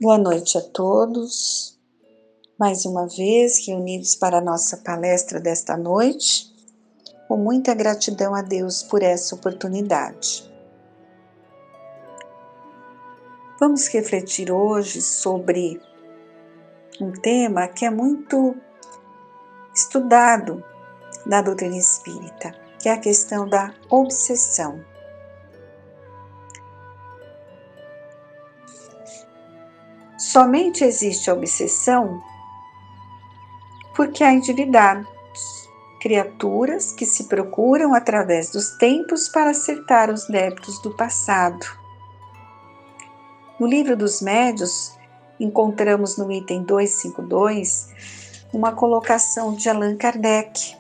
Boa noite a todos, mais uma vez reunidos para a nossa palestra desta noite, com muita gratidão a Deus por essa oportunidade. Vamos refletir hoje sobre um tema que é muito estudado na doutrina espírita, que é a questão da obsessão. Somente existe a obsessão porque há endividados, criaturas que se procuram através dos tempos para acertar os débitos do passado. No Livro dos Médiuns, encontramos no item 252 uma colocação de Allan Kardec,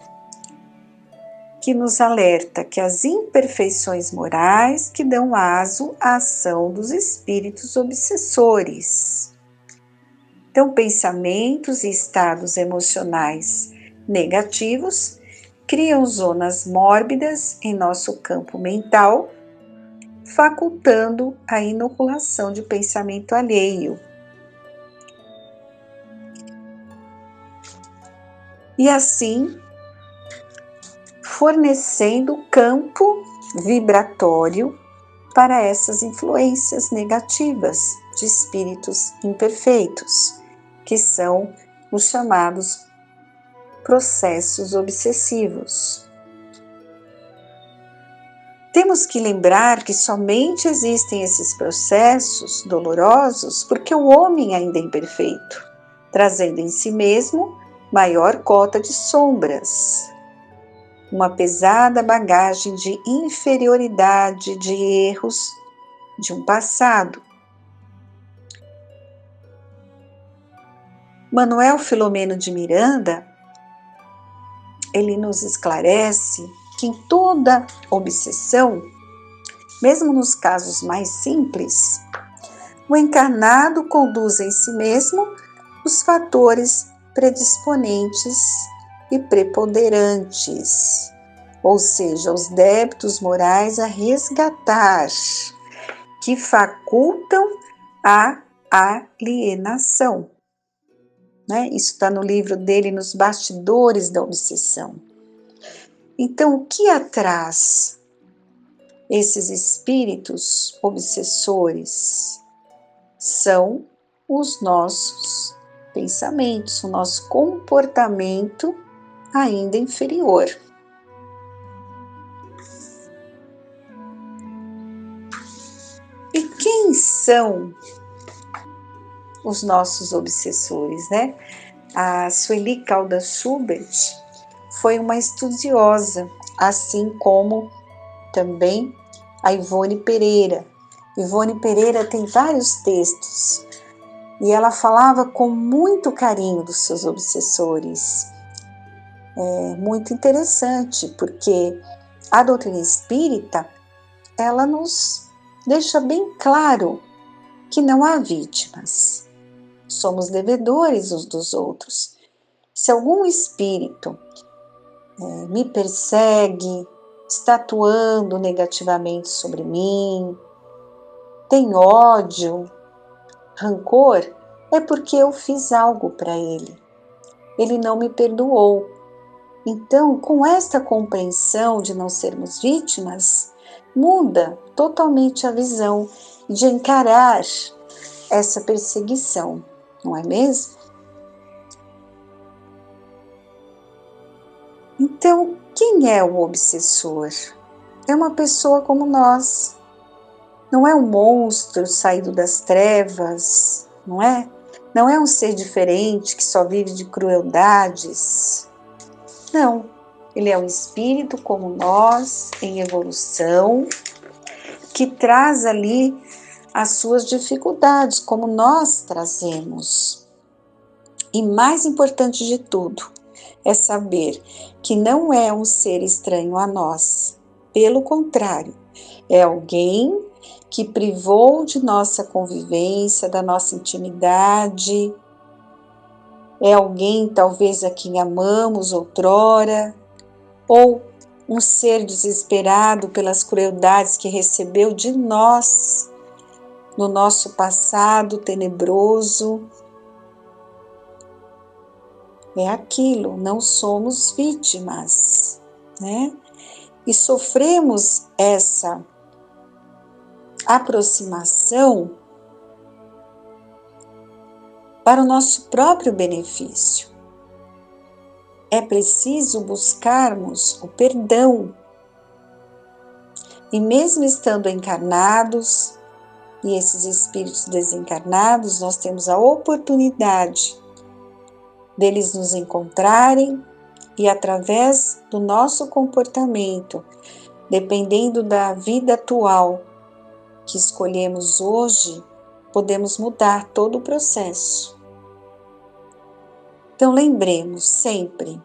que nos alerta que as imperfeições morais que dão aso à ação dos espíritos obsessores. Então, pensamentos e estados emocionais negativos criam zonas mórbidas em nosso campo mental, facultando a inoculação de pensamento alheio. E assim, fornecendo campo vibratório para essas influências negativas de espíritos imperfeitos, que são os chamados processos obsessivos. Temos que lembrar que somente existem esses processos dolorosos porque o homem ainda é imperfeito, trazendo em si mesmo maior cota de sombras, uma pesada bagagem de inferioridade, de erros de um passado. Manuel Filomeno de Miranda, ele nos esclarece que em toda obsessão, mesmo nos casos mais simples, o encarnado conduz em si mesmo os fatores predisponentes e preponderantes, ou seja, os débitos morais a resgatar, que facultam a alienação. Isso está no livro dele, Nos Bastidores da Obsessão. Então, o que atraz esses espíritos obsessores? São os nossos pensamentos, o nosso comportamento ainda inferior. E quem são os nossos obsessores, A Sueli Caldas Schubert foi uma estudiosa, assim como também a Ivone Pereira. Ivone Pereira tem vários textos e ela falava com muito carinho dos seus obsessores. É muito interessante, porque a doutrina espírita, ela nos deixa bem claro que não há vítimas. Somos devedores uns dos outros. Se algum espírito me persegue, está atuando negativamente sobre mim, tem ódio, rancor, é porque eu fiz algo para ele. Ele não me perdoou. Então, com esta compreensão de não sermos vítimas, muda totalmente a visão de encarar essa perseguição, não é mesmo? Então, quem é o obsessor? É uma pessoa como nós. Não é um monstro saído das trevas, não é? Não é um ser diferente que só vive de crueldades. Não, ele é um espírito como nós, em evolução, que traz ali as suas dificuldades, como nós trazemos. E mais importante de tudo, é saber que não é um ser estranho a nós. Pelo contrário, é alguém que privou de nossa convivência, da nossa intimidade. É alguém, talvez, a quem amamos outrora, ou um ser desesperado pelas crueldades que recebeu de nós no nosso passado tenebroso. É aquilo, não somos vítimas, né? E sofremos essa aproximação para o nosso próprio benefício. É preciso buscarmos o perdão. E mesmo estando encarnados, e esses espíritos desencarnados, nós temos a oportunidade deles nos encontrarem e através do nosso comportamento, dependendo da vida atual que escolhemos hoje, podemos mudar todo o processo. Então lembremos sempre,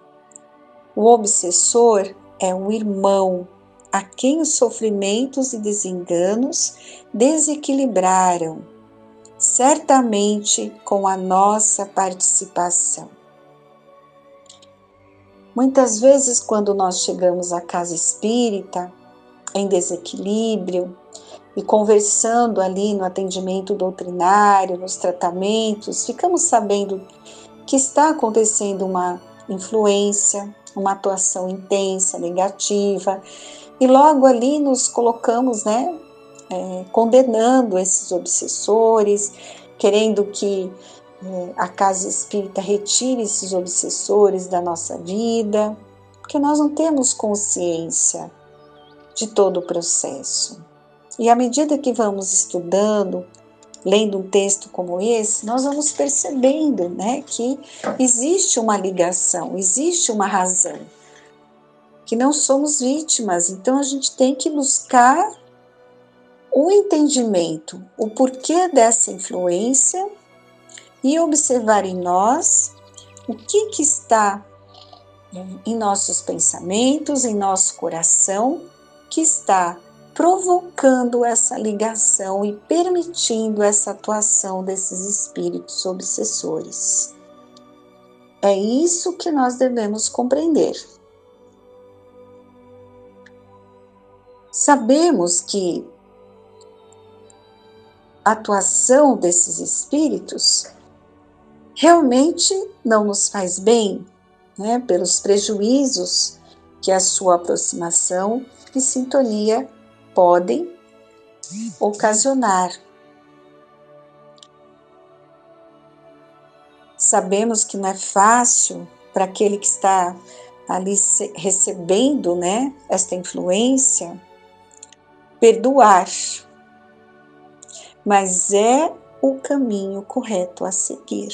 o obsessor é um irmão a quem os sofrimentos e desenganos desequilibraram, certamente com a nossa participação. Muitas vezes, quando nós chegamos à casa espírita, em desequilíbrio, e conversando ali no atendimento doutrinário, nos tratamentos, ficamos sabendo que está acontecendo uma influência, uma atuação intensa, negativa, e logo ali nos colocamos, condenando esses obsessores, querendo que a casa espírita retire esses obsessores da nossa vida, porque nós não temos consciência de todo o processo. E à medida que vamos estudando, lendo um texto como esse, nós vamos percebendo, que existe uma ligação, existe uma razão, que não somos vítimas. Então a gente tem que buscar o entendimento, o porquê dessa influência e observar em nós o que está em nossos pensamentos, em nosso coração, que está provocando essa ligação e permitindo essa atuação desses espíritos obsessores. É isso que nós devemos compreender. Sabemos que a atuação desses espíritos realmente não nos faz bem, pelos prejuízos que a sua aproximação e sintonia podem ocasionar. Sabemos que não é fácil para aquele que está ali recebendo, esta influência, perdoar, mas é o caminho correto a seguir.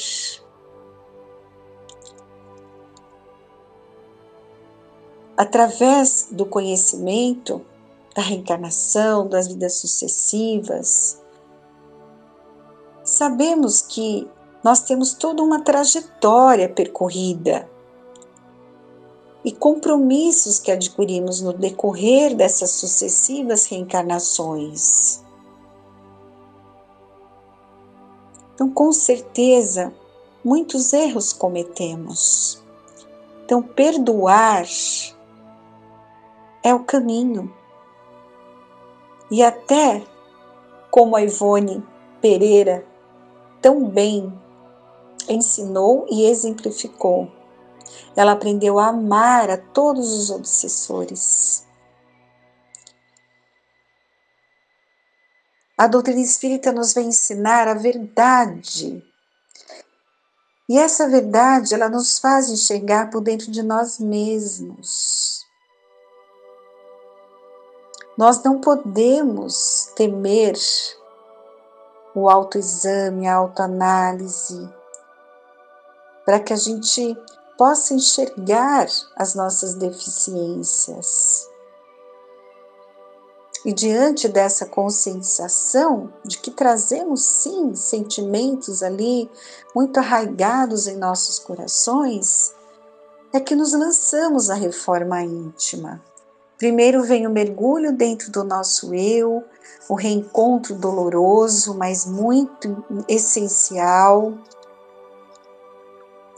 Através do conhecimento da reencarnação, das vidas sucessivas, sabemos que nós temos toda uma trajetória percorrida e compromissos que adquirimos no decorrer dessas sucessivas reencarnações. Então, com certeza, muitos erros cometemos. Então, perdoar é o caminho. E até como a Ivone Pereira tão bem ensinou e exemplificou, ela aprendeu a amar a todos os obsessores. A doutrina espírita nos vem ensinar a verdade. E essa verdade, ela nos faz enxergar por dentro de nós mesmos. Nós não podemos temer o autoexame, a autoanálise, para que a gente possa enxergar as nossas deficiências. E diante dessa conscientização de que trazemos sim sentimentos ali muito arraigados em nossos corações, é que nos lançamos à reforma íntima. Primeiro vem o mergulho dentro do nosso eu, o reencontro doloroso, mas muito essencial.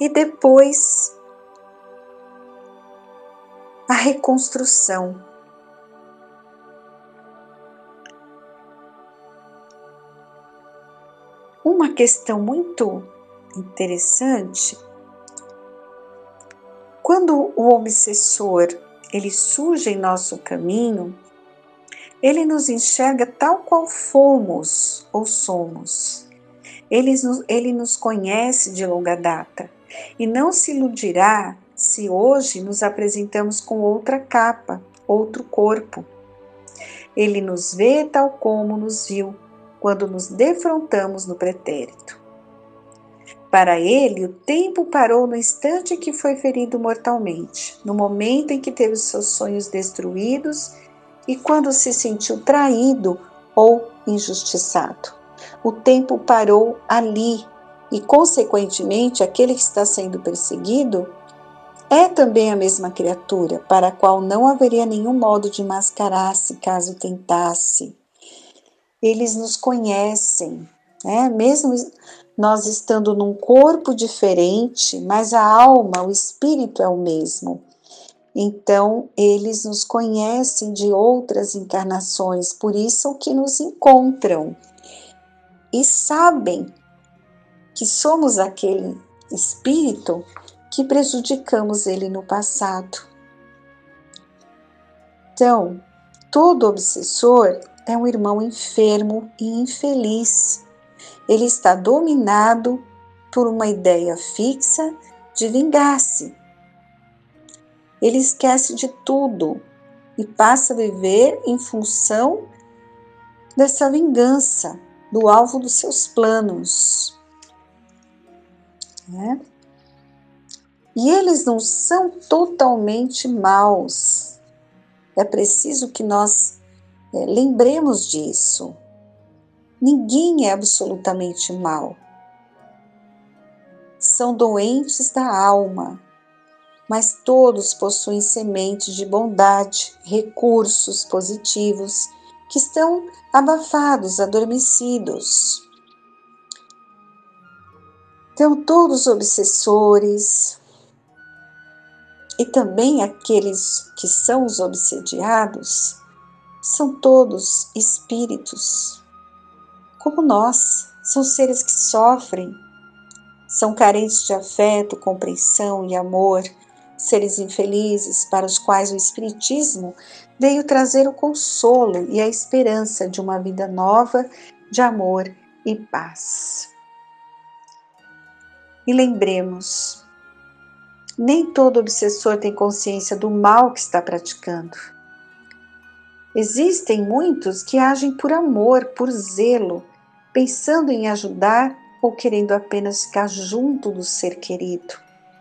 E depois a reconstrução. Uma questão muito interessante, quando o obsessor ele surge em nosso caminho, ele nos enxerga tal qual fomos ou somos. Ele nos conhece de longa data e não se iludirá se hoje nos apresentamos com outra capa, outro corpo. Ele nos vê tal como nos viu quando nos defrontamos no pretérito. Para ele, o tempo parou no instante em que foi ferido mortalmente, no momento em que teve seus sonhos destruídos e quando se sentiu traído ou injustiçado. O tempo parou ali e, consequentemente, aquele que está sendo perseguido é também a mesma criatura, para a qual não haveria nenhum modo de mascarar-se caso tentasse. Eles nos conhecem, né? Mesmo nós estando num corpo diferente, mas a alma, o espírito é o mesmo. Então, eles nos conhecem de outras encarnações, por isso que nos encontram e sabem que somos aquele espírito que prejudicamos ele no passado. Então, todo obsessor é um irmão enfermo e infeliz. Ele está dominado por uma ideia fixa de vingar-se. Ele esquece de tudo e passa a viver em função dessa vingança, do alvo dos seus planos, né? E eles não são totalmente maus. É preciso que nós lembremos disso. Ninguém é absolutamente mau. São doentes da alma, mas todos possuem sementes de bondade, recursos positivos que estão abafados, adormecidos. Então, todos os obsessores e também aqueles que são os obsediados são todos espíritos, como nós, são seres que sofrem, são carentes de afeto, compreensão e amor, seres infelizes para os quais o Espiritismo veio trazer o consolo e a esperança de uma vida nova de amor e paz. E lembremos, nem todo obsessor tem consciência do mal que está praticando. Existem muitos que agem por amor, por zelo, pensando em ajudar ou querendo apenas ficar junto do ser querido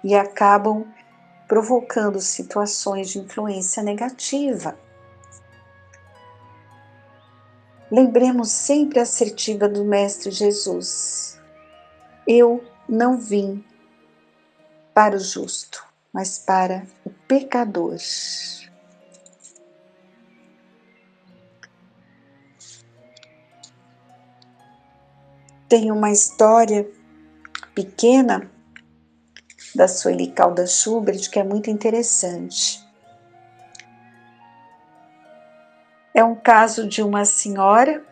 e acabam provocando situações de influência negativa. Lembremos sempre a assertiva do Mestre Jesus: eu não vim para o justo, mas para o pecador. Tem uma história pequena da Sueli Caldas Schubert que é muito interessante. É um caso de uma senhora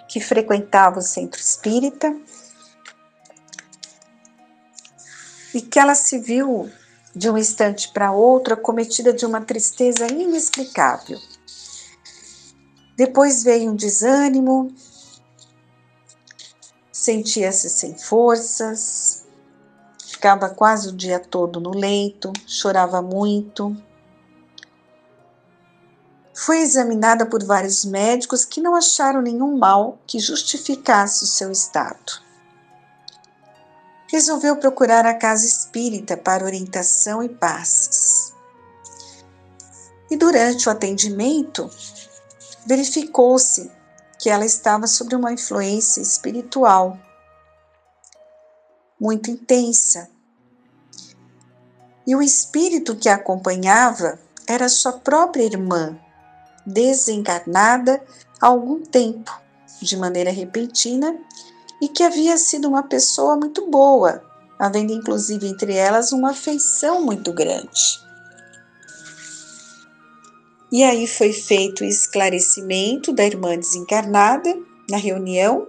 que frequentava o centro espírita e que ela se viu de um instante para outro acometida de uma tristeza inexplicável. Depois veio um desânimo, sentia-se sem forças, ficava quase o dia todo no leito, chorava muito. Foi examinada por vários médicos que não acharam nenhum mal que justificasse o seu estado. Resolveu procurar a casa espírita para orientação e passes. E durante o atendimento, verificou-se que ela estava sob uma influência espiritual muito intensa. E o espírito que a acompanhava era sua própria irmã, desencarnada há algum tempo, de maneira repentina, e que havia sido uma pessoa muito boa, havendo inclusive entre elas uma afeição muito grande. E aí foi feito o esclarecimento da irmã desencarnada na reunião,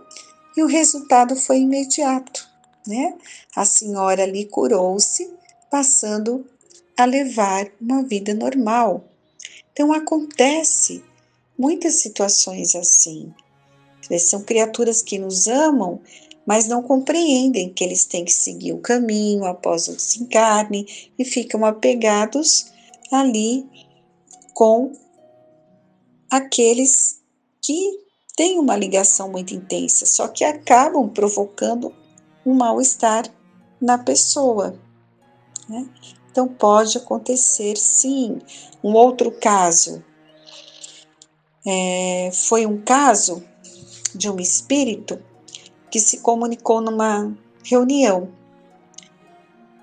e o resultado foi imediato, né? A senhora ali curou-se, passando a levar uma vida normal. Então acontece muitas situações assim. São criaturas que nos amam, mas não compreendem que eles têm que seguir o caminho após o desencarne e ficam apegados ali com aqueles que têm uma ligação muito intensa, só que acabam provocando um mal-estar na pessoa, né? Então pode acontecer sim. Um outro caso foi um caso de um espírito que se comunicou numa reunião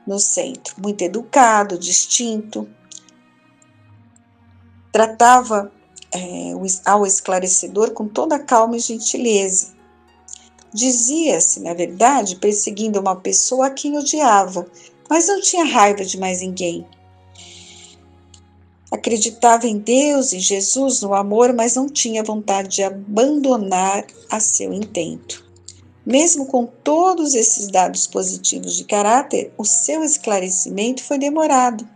no centro, muito educado, distinto, tratava ao esclarecedor com toda calma e gentileza. Dizia-se, na verdade, perseguindo uma pessoa a quem odiava, mas não tinha raiva de mais ninguém. Acreditava em Deus, em Jesus, no amor, mas não tinha vontade de abandonar a seu intento. Mesmo com todos esses dados positivos de caráter, o seu esclarecimento foi demorado,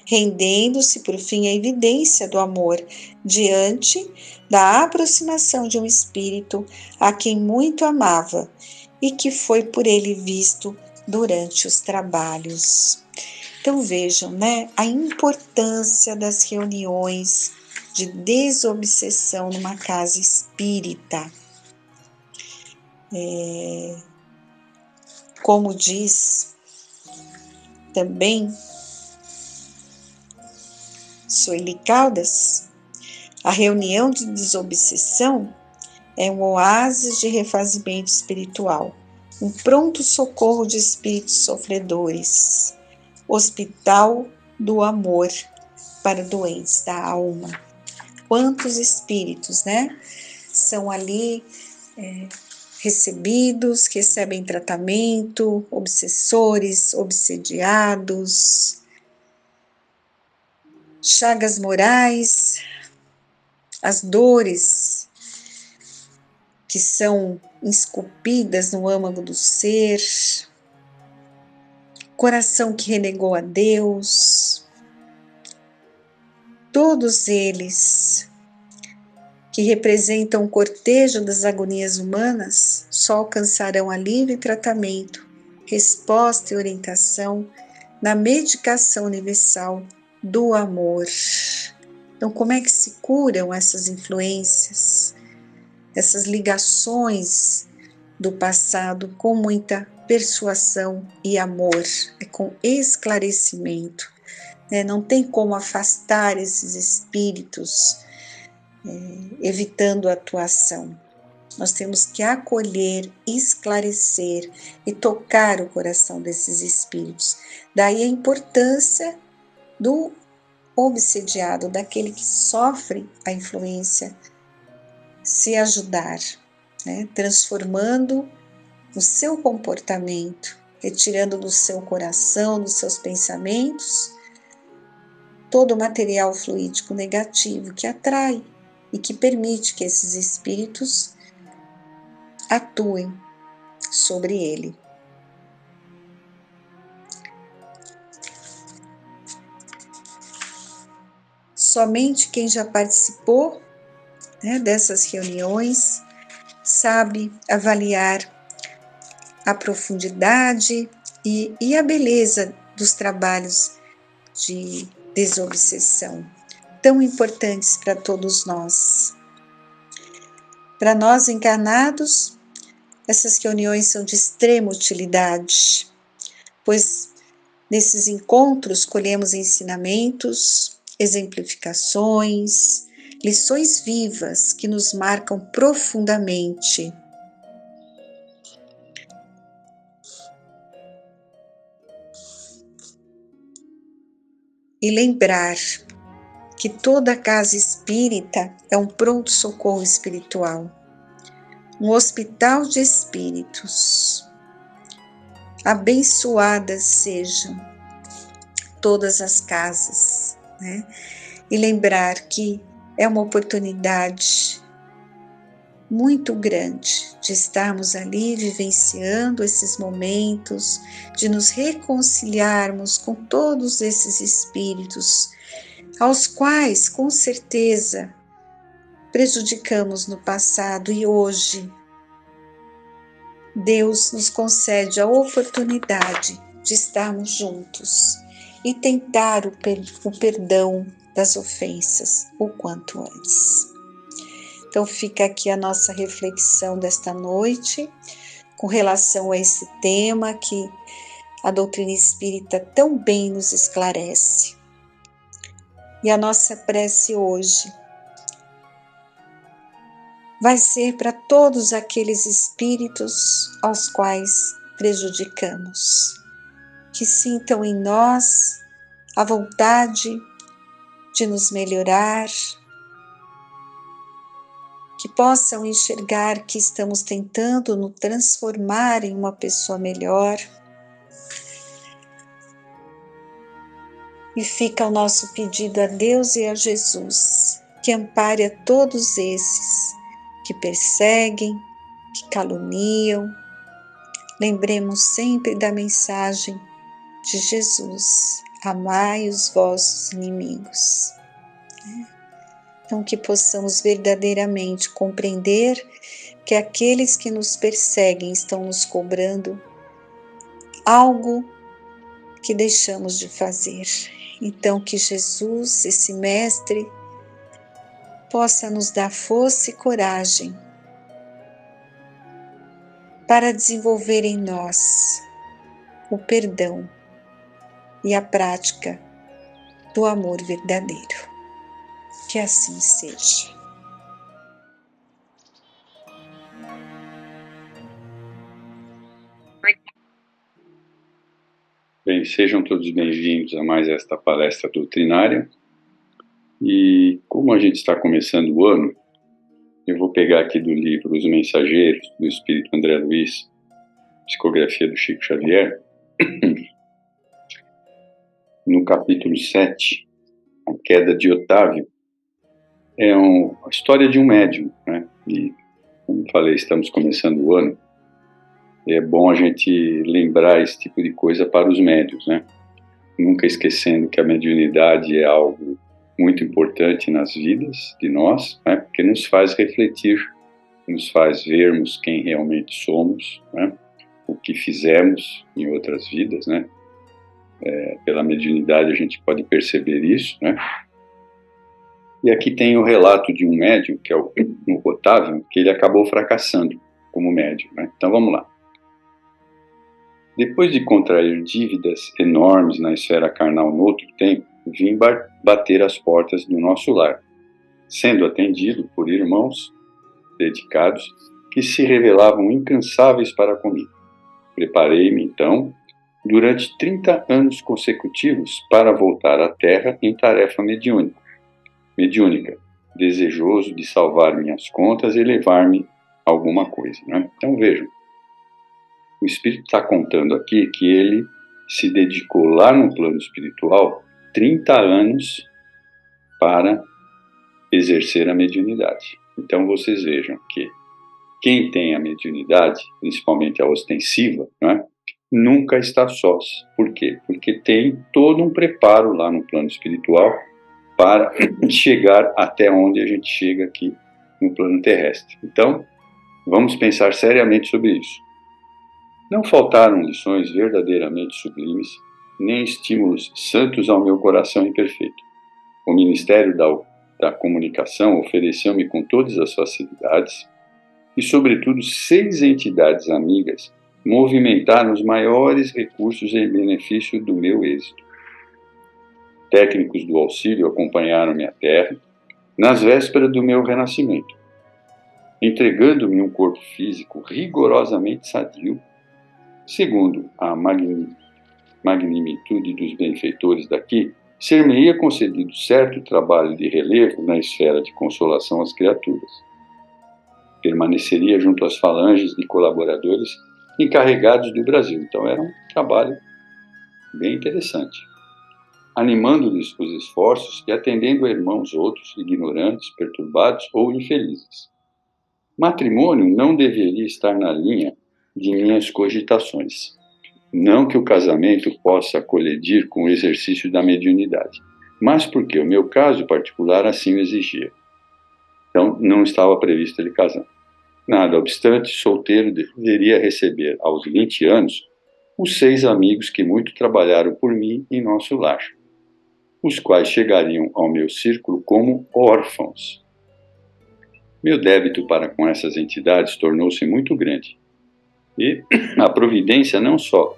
rendendo-se por fim à evidência do amor diante da aproximação de um espírito a quem muito amava e que foi por ele visto durante os trabalhos. Então vejam, né, a importância das reuniões de desobsessão numa casa espírita. Como diz também Sueli Caldas, a reunião de desobsessão é um oásis de refazimento espiritual, um pronto socorro de espíritos sofredores, hospital do amor para doentes da alma. Quantos espíritos, né, são ali recebidos, recebem tratamento, obsessores, obsediados, chagas morais, as dores que são esculpidas no âmago do ser, coração que renegou a Deus, todos eles que representam o cortejo das agonias humanas só alcançarão alívio e tratamento, resposta e orientação na medicação universal do amor. Então, como é que se curam essas influências, essas ligações do passado com muita persuasão e amor, com esclarecimento, né? Não tem como afastar esses espíritos, evitando a atuação. Nós temos que acolher, esclarecer e tocar o coração desses espíritos. Daí a importância do obsediado, daquele que sofre a influência, se ajudar, né? Transformando o seu comportamento, retirando do seu coração, dos seus pensamentos, todo o material fluídico negativo que atrai e que permite que esses espíritos atuem sobre ele. Somente quem já participou, né, dessas reuniões sabe avaliar a profundidade e a beleza dos trabalhos de desobsessão, tão importantes para todos nós. Para nós encarnados, essas reuniões são de extrema utilidade, pois nesses encontros colhemos ensinamentos, exemplificações, lições vivas que nos marcam profundamente. E lembrar que toda casa espírita é um pronto-socorro espiritual, um hospital de espíritos. Abençoadas sejam todas as casas, né? E lembrar que é uma oportunidade muito grande de estarmos ali vivenciando esses momentos, de nos reconciliarmos com todos esses espíritos, aos quais, com certeza, prejudicamos no passado e hoje. Deus nos concede a oportunidade de estarmos juntos e tentar o perdão das ofensas o quanto antes. Então fica aqui a nossa reflexão desta noite com relação a esse tema que a doutrina espírita tão bem nos esclarece. E a nossa prece hoje vai ser para todos aqueles espíritos aos quais prejudicamos, que sintam em nós a vontade de nos melhorar, que possam enxergar que estamos tentando nos transformar em uma pessoa melhor. E fica o nosso pedido a Deus e a Jesus, que ampare a todos esses que perseguem, que caluniam. Lembremos sempre da mensagem de Jesus: amai os vossos inimigos. Então, que possamos verdadeiramente compreender que aqueles que nos perseguem estão nos cobrando algo que deixamos de fazer. Então, que Jesus, esse Mestre, possa nos dar força e coragem para desenvolver em nós o perdão e a prática do amor verdadeiro. Que assim seja. Bem, sejam todos bem-vindos a mais esta palestra doutrinária. E como a gente está começando o ano, eu vou pegar aqui do livro Os Mensageiros, do Espírito André Luiz, psicografia do Chico Xavier, no capítulo 7, A Queda de Otávio. É a história de um médium, né? E, como falei, estamos começando o ano. É bom a gente lembrar esse tipo de coisa para os médiuns, né? Nunca esquecendo que a mediunidade é algo muito importante nas vidas de nós, né? Porque nos faz refletir, nos faz vermos quem realmente somos, né? O que fizemos em outras vidas, né? Pela mediunidade a gente pode perceber isso, né? E aqui tem o relato de um médium, que é o Otávio, que ele acabou fracassando como médium, né? Então vamos lá. Depois de contrair dívidas enormes na esfera carnal no outro tempo, vim bater às portas do nosso lar, sendo atendido por irmãos dedicados que se revelavam incansáveis para comigo. Preparei-me, então, durante 30 anos consecutivos para voltar à Terra em tarefa mediúnica, desejoso de salvar minhas contas e levar-me alguma coisa, né? Então vejam, o Espírito está contando aqui que ele se dedicou lá no plano espiritual 30 anos para exercer a mediunidade. Então vocês vejam que quem tem a mediunidade, principalmente a ostensiva, né, nunca está sós. Por quê? Porque tem todo um preparo lá no plano espiritual para chegar até onde a gente chega aqui no plano terrestre. Então, vamos pensar seriamente sobre isso. Não faltaram lições verdadeiramente sublimes, nem estímulos santos ao meu coração imperfeito. O Ministério da Comunicação ofereceu-me com todas as facilidades e, sobretudo, 6 entidades amigas movimentaram os maiores recursos em benefício do meu êxito. Técnicos do auxílio acompanharam-me à Terra nas vésperas do meu renascimento, entregando-me um corpo físico rigorosamente sadio, segundo a magnitude dos benfeitores daqui, ser-me-ia concedido certo trabalho de relevo na esfera de consolação às criaturas. Permaneceria junto às falanges de colaboradores encarregados do Brasil. Então era um trabalho bem interessante, animando-lhes os esforços e atendendo a irmãos outros, ignorantes, perturbados ou infelizes. Matrimônio não deveria estar na linha de minhas cogitações. Não que o casamento possa colidir com o exercício da mediunidade, mas porque o meu caso particular assim o exigia. Então, não estava previsto ele casar. Nada obstante, solteiro deveria receber, aos 20 anos, os 6 amigos que muito trabalharam por mim em nosso lar, os quais chegariam ao meu círculo como órfãos. Meu débito para com essas entidades tornou-se muito grande, e a providência não só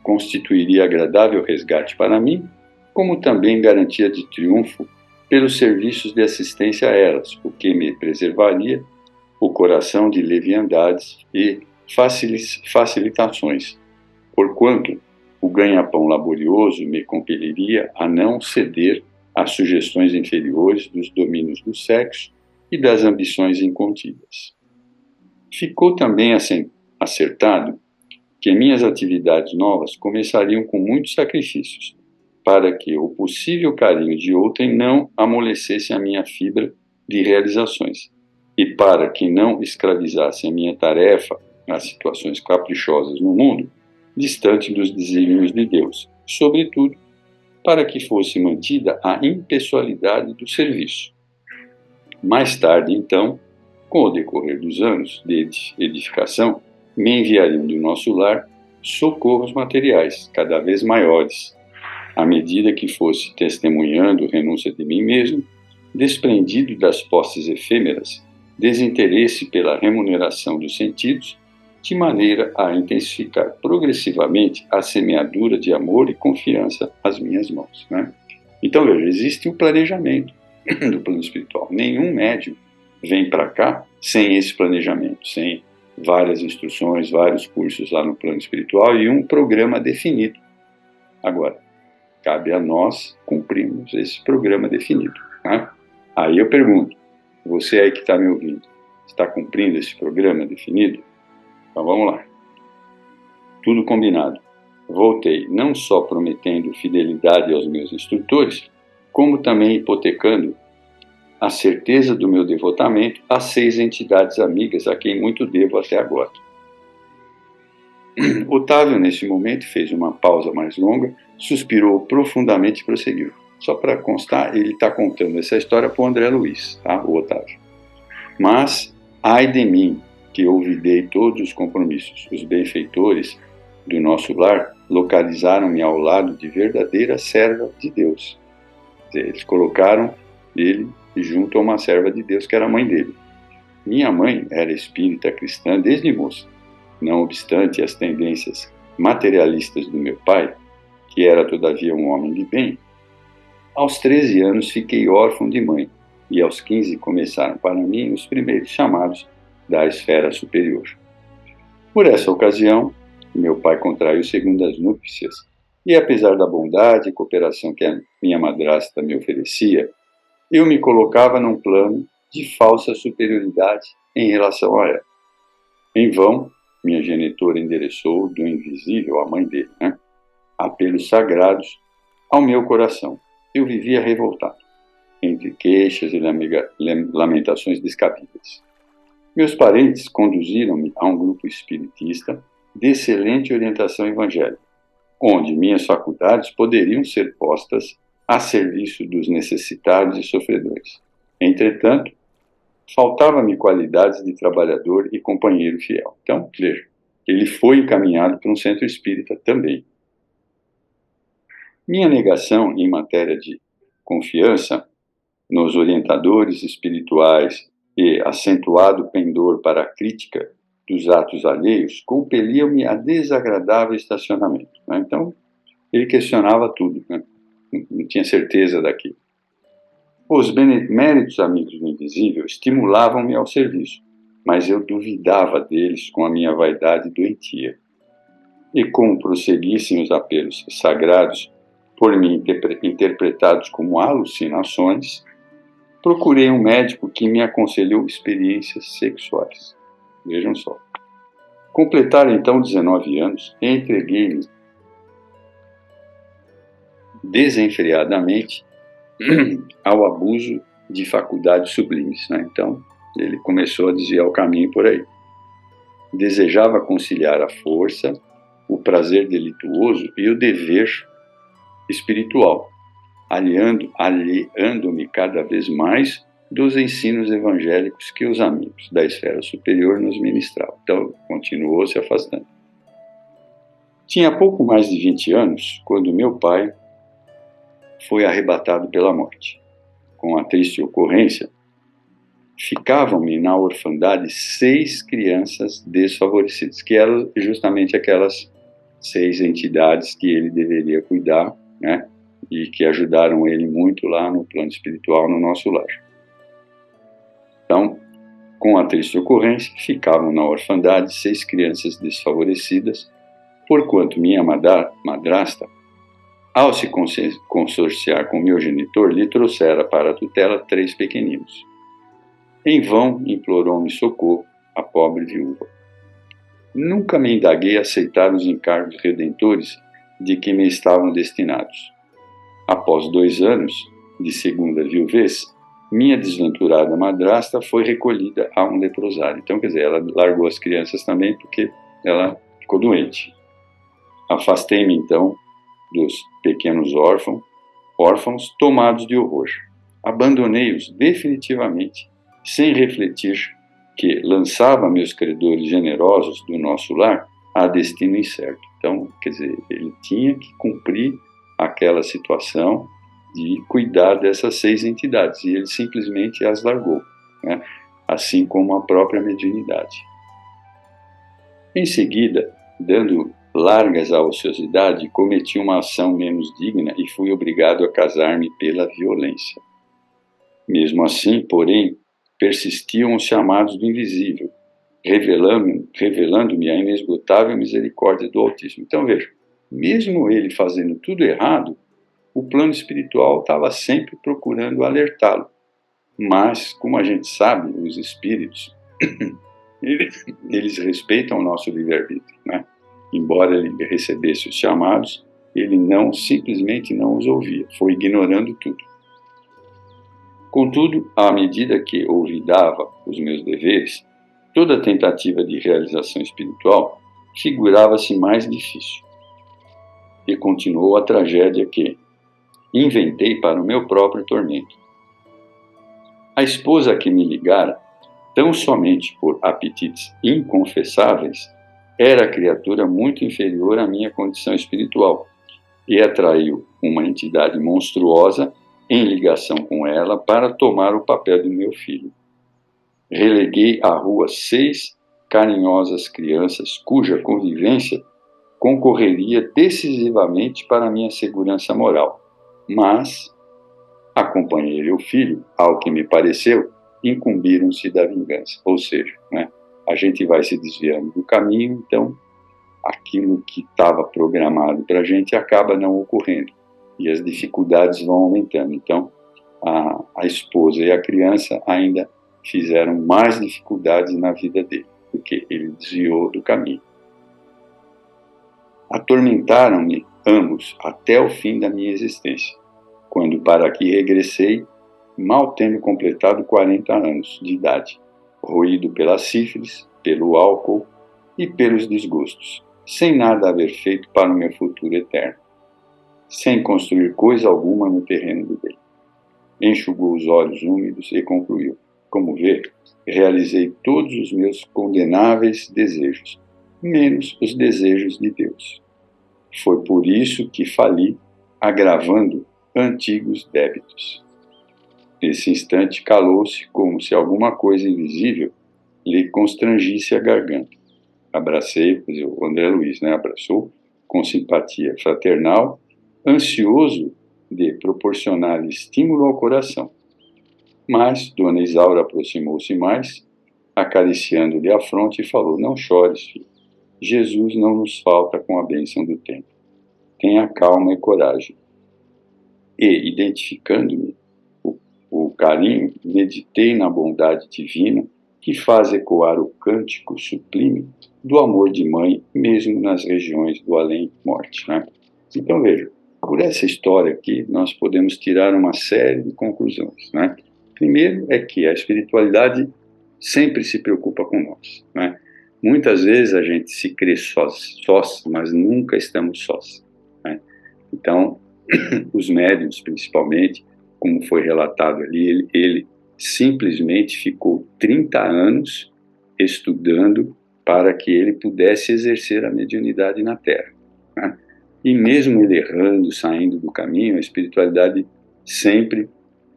constituiria agradável resgate para mim, como também garantia de triunfo pelos serviços de assistência a elas, o que me preservaria o coração de leviandades e facilitações, porquanto o ganha-pão laborioso me compeliria a não ceder às sugestões inferiores dos domínios do sexo e das ambições incontidas. Ficou também acertado que minhas atividades novas começariam com muitos sacrifícios, para que o possível carinho de outrem não amolecesse a minha fibra de realizações, e para que não escravizasse a minha tarefa às situações caprichosas no mundo, distante dos desígnios de Deus, sobretudo para que fosse mantida a impessoalidade do serviço. Mais tarde, então, com o decorrer dos anos de edificação, me enviariam do nosso lar socorros materiais cada vez maiores, à medida que fosse testemunhando renúncia de mim mesmo, desprendido das posses efêmeras, desinteresse pela remuneração dos sentidos, de maneira a intensificar progressivamente a semeadura de amor e confiança às minhas mãos. Né? Então, veja, existe um planejamento do plano espiritual. Nenhum médium vem para cá sem esse planejamento, sem várias instruções, vários cursos lá no plano espiritual e um programa definido. Agora, cabe a nós cumprirmos esse programa definido. Né? Aí eu pergunto, você aí que está me ouvindo, está cumprindo esse programa definido? Então vamos lá. Tudo combinado. Voltei não só prometendo fidelidade aos meus instrutores, como também hipotecando a certeza do meu devotamento a 6 entidades amigas a quem muito devo até agora. Otávio, nesse momento, fez uma pausa mais longa, suspirou profundamente e prosseguiu. Só para constar, ele está contando essa história para o André Luiz, tá? O Otávio. Mas, ai de mim, que olvidei todos os compromissos. Os benfeitores do nosso lar localizaram-me ao lado de verdadeira serva de Deus. Eles colocaram ele junto a uma serva de Deus, que era a mãe dele. Minha mãe era espírita cristã desde moça. Não obstante as tendências materialistas do meu pai, que era todavia um homem de bem, aos 13 anos fiquei órfão de mãe, e aos 15 começaram para mim os primeiros chamados da esfera superior. Por essa ocasião, meu pai contraiu segundas núpcias, e apesar da bondade e cooperação que a minha madrasta me oferecia, eu me colocava num plano de falsa superioridade em relação a ela. Em vão, minha genitora endereçou do invisível, a mãe dele, apelos sagrados ao meu coração. Eu vivia revoltado, entre queixas e lamentações descabidas. Meus parentes conduziram-me a um grupo espiritista de excelente orientação evangélica, onde minhas faculdades poderiam ser postas a serviço dos necessitados e sofredores. Entretanto, faltava-me qualidades de trabalhador e companheiro fiel. Então, veja, ele foi encaminhado para um centro espírita também. Minha negação em matéria de confiança nos orientadores espirituais e acentuado pendor para a crítica dos atos alheios compeliam-me a desagradável estacionamento. Então, ele questionava tudo, não tinha certeza daquilo. Os beneméritos amigos do invisível estimulavam-me ao serviço, mas eu duvidava deles com a minha vaidade doentia. E como prosseguissem os apelos sagrados, por mim interpretados como alucinações, procurei um médico que me aconselhou experiências sexuais. Vejam só. Completaram então 19 anos e entreguei-me desenfreadamente ao abuso de faculdades sublimes. Então, Ele começou a desviar o caminho por aí. Desejava conciliar a força, o prazer delituoso e o dever espiritual, aliando-me cada vez mais dos ensinos evangélicos que os amigos da esfera superior nos ministravam. Então, continuou se afastando. Tinha pouco mais de 20 anos quando meu pai foi arrebatado pela morte. Com a triste ocorrência, ficavam-me na orfandade 6 crianças desfavorecidas, que eram justamente aquelas 6 entidades que ele deveria cuidar, né? E que ajudaram ele muito lá no plano espiritual, no nosso lar. Então, com a triste ocorrência, ficavam na orfandade 6 crianças desfavorecidas, porquanto minha madrasta, ao se consorciar com meu genitor, lhe trouxera para a tutela 3 pequeninos. Em vão implorou-me socorro a pobre viúva. Nunca me indaguei a aceitar os encargos redentores de que me estavam destinados. Após 2 anos de segunda viuvez, minha desventurada madrasta foi recolhida a um leprosário. Então, quer dizer, ela largou as crianças também porque ela ficou doente. Afastei-me, então, dos pequenos órfãos tomados de horror. Abandonei-os definitivamente, sem refletir que lançava meus credores generosos do nosso lar a destino incerto. Então, quer dizer, ele tinha que cumprir aquela situação de cuidar dessas 6 entidades, e ele simplesmente as largou, né? Assim como a própria mediunidade. Em seguida, dando largas à ociosidade, cometi uma ação menos digna e fui obrigado a casar-me pela violência. Mesmo assim, porém, persistiam os chamados do invisível, revelando-me a inesgotável misericórdia do Altíssimo. Então, veja, mesmo ele fazendo tudo errado, o plano espiritual estava sempre procurando alertá-lo. Mas, como a gente sabe, os espíritos, eles respeitam o nosso livre-arbítrio, né? Embora ele recebesse os chamados, ele simplesmente não os ouvia, foi ignorando tudo. Contudo, à medida que olvidava os meus deveres, toda tentativa de realização espiritual figurava-se mais difícil. E continuou a tragédia que inventei para o meu próprio tormento. A esposa que me ligara, tão somente por apetites inconfessáveis, era criatura muito inferior à minha condição espiritual e atraiu uma entidade monstruosa em ligação com ela para tomar o papel do meu filho. Releguei à rua 6 carinhosas crianças cuja convivência concorreria decisivamente para a minha segurança moral, mas a companheira e o filho, ao que me pareceu, incumbiram-se da vingança. Ou seja, né, a gente vai se desviando do caminho, então aquilo que estava programado para a gente acaba não ocorrendo e as dificuldades vão aumentando. Então, a esposa e a criança ainda fizeram mais dificuldades na vida dele, porque ele desviou do caminho. Atormentaram-me ambos até o fim da minha existência, quando para aqui regressei, mal tendo completado 40 anos de idade, roído pela sífilis, pelo álcool e pelos desgostos, sem nada haver feito para o meu futuro eterno, sem construir coisa alguma no terreno do bem. Enxugou os olhos úmidos e concluiu: como vê, realizei todos os meus condenáveis desejos, menos os desejos de Deus. Foi por isso que fali, agravando antigos débitos. Nesse instante calou-se como se alguma coisa invisível lhe constrangisse a garganta. Abracei, o André Luiz, né, abraçou com simpatia fraternal, ansioso de proporcionar estímulo ao coração. Mas Dona Isaura aproximou-se mais, acariciando-lhe a fronte e falou: não chores, filho. Jesus não nos falta com a bênção do tempo. Tenha calma e coragem. E, identificando-me o carinho, meditei na bondade divina que faz ecoar o cântico sublime do amor de mãe, mesmo nas regiões do além-morte, né? Então, veja, por essa história aqui, nós podemos tirar uma série de conclusões, né? Primeiro é que a espiritualidade sempre se preocupa com nós, né? Muitas vezes a gente se crê sós, mas nunca estamos sós, né? Então, os médiuns, principalmente, como foi relatado ali, ele simplesmente ficou 30 anos estudando para que ele pudesse exercer a mediunidade na Terra, né? E mesmo ele errando, saindo do caminho, a espiritualidade sempre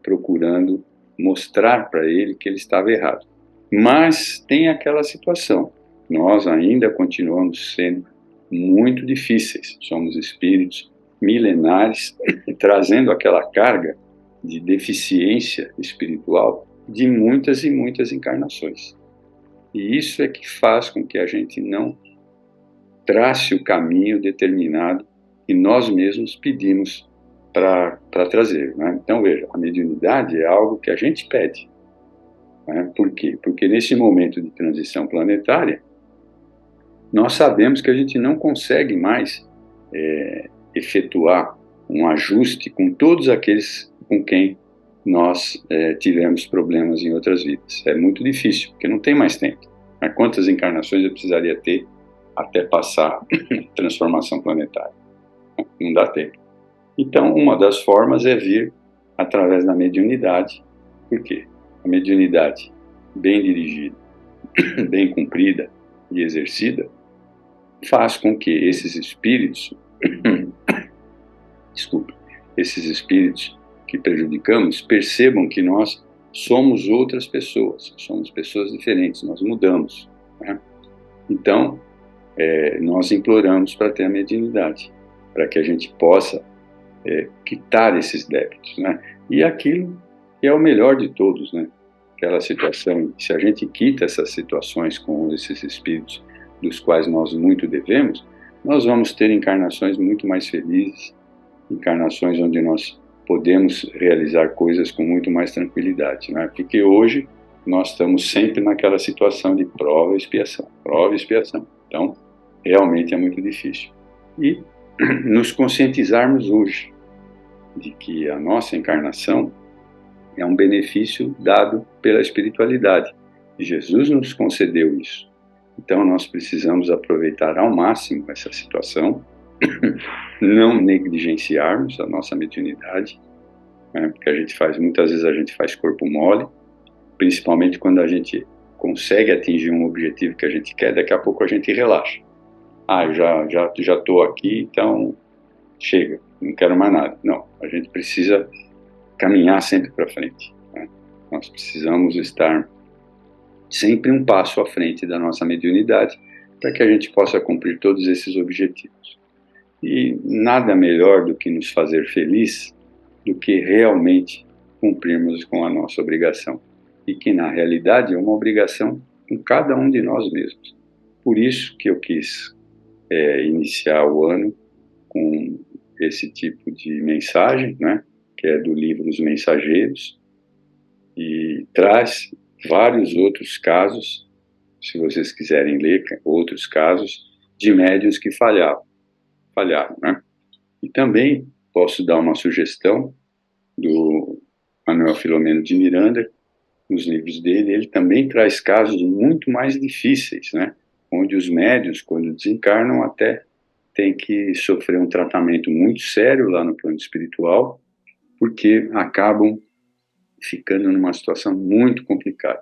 procurando mostrar para ele que ele estava errado. Mas tem aquela situação, nós ainda continuamos sendo muito difíceis, somos espíritos milenares, trazendo aquela carga de deficiência espiritual de muitas e muitas encarnações. E isso é que faz com que a gente não trace o caminho determinado que nós mesmos pedimos para trazer, né? Então, veja, a mediunidade é algo que a gente pede, né? Por quê? Porque nesse momento de transição planetária, nós sabemos que a gente não consegue mais efetuar um ajuste com todos aqueles com quem nós tivemos problemas em outras vidas. É muito difícil, porque não tem mais tempo. Mas quantas encarnações eu precisaria ter até passar a transformação planetária? Não dá tempo. Então, uma das formas é vir através da mediunidade. Por quê? A mediunidade bem dirigida, bem cumprida e exercida, faz com que esses espíritos, esses espíritos que prejudicamos, percebam que nós somos outras pessoas, somos pessoas diferentes, nós mudamos, né? Então, nós imploramos para ter a mediunidade, para que a gente possa quitar esses débitos, né? E aquilo que é o melhor de todos, né? Aquela situação, se a gente quita essas situações com esses espíritos dos quais nós muito devemos, nós vamos ter encarnações muito mais felizes, encarnações onde nós podemos realizar coisas com muito mais tranquilidade, né? Porque hoje nós estamos sempre naquela situação de prova e expiação, prova e expiação. Então, realmente é muito difícil. E nos conscientizarmos hoje de que a nossa encarnação é um benefício dado pela espiritualidade. E Jesus nos concedeu isso. Então nós precisamos aproveitar ao máximo essa situação, não negligenciarmos a nossa mediunidade, né? Porque muitas vezes a gente faz corpo mole, principalmente quando a gente consegue atingir um objetivo que a gente quer, daqui a pouco a gente relaxa. Eu já estou aqui, então chega, não quero mais nada. Não, a gente precisa caminhar sempre para frente, né? Nós precisamos estar sempre um passo à frente da nossa mediunidade para que a gente possa cumprir todos esses objetivos. E nada melhor do que nos fazer feliz do que realmente cumprirmos com a nossa obrigação. E que na realidade é uma obrigação com cada um de nós mesmos. Por isso que eu quis iniciar o ano com esse tipo de mensagem, né? Que é do livro Os Mensageiros, e traz vários outros casos, se vocês quiserem ler outros casos, de médiuns que falharam, né? E também posso dar uma sugestão do Manuel Filomeno de Miranda, nos livros dele, ele também traz casos muito mais difíceis, né? Onde os médiuns, quando desencarnam, até têm que sofrer um tratamento muito sério lá no plano espiritual, porque acabam ficando numa situação muito complicada,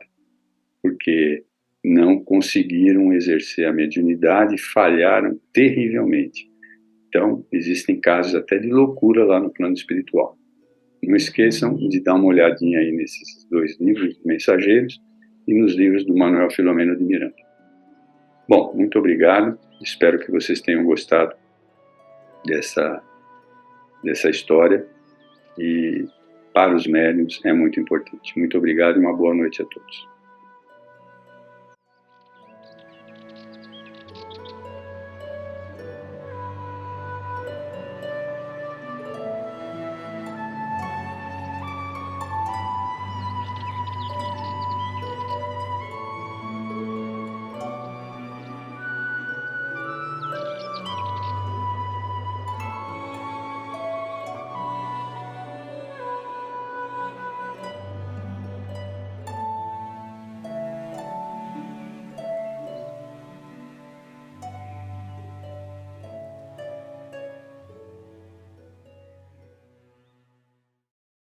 porque não conseguiram exercer a mediunidade e falharam terrivelmente. Então, existem casos até de loucura lá no plano espiritual. Não esqueçam de dar uma olhadinha aí nesses dois livros, Mensageiros, e nos livros do Manuel Filomeno de Miranda. Bom, muito obrigado, espero que vocês tenham gostado dessa história, e para os médiuns é muito importante. Muito obrigado e uma boa noite a todos.